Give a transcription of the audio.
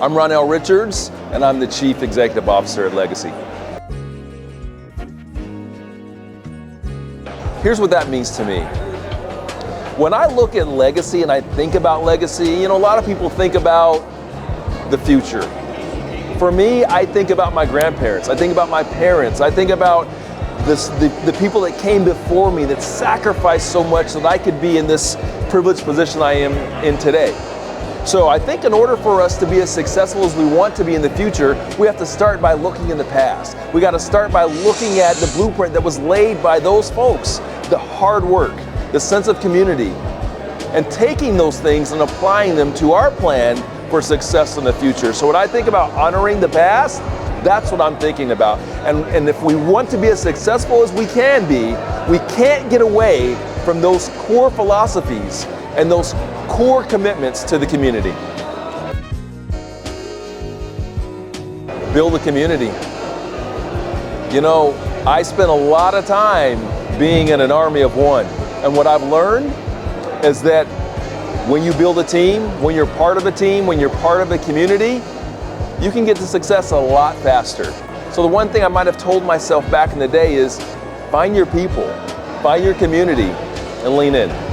I'm Ronnell Richards, and I'm the Chief Executive Officer at Legacy. Here's what that means to me. When I look at Legacy and I think about Legacy, a lot of people think about the future. For me, I think about my grandparents, I think about my parents, I think about the people that came before me that sacrificed so much that I could be in this privileged position I am in today. So I think in order for us to be as successful as we want to be in the future, we have to start by looking in the past. We got to start by looking at the blueprint that was laid by those folks, the hard work, the sense of community, and taking those things and applying them to our plan for success in the future. So when I think about honoring the past, that's what I'm thinking about. And if we want to be as successful as we can be, we can't get away from those core philosophies and those core commitments to the community. Build a community. I spent a lot of time being in an army of one. And what I've learned is that when you build a team, when you're part of a team, when you're part of a community, you can get to success a lot faster. So the one thing I might have told myself back in the day is find your people, find your community, and lean in.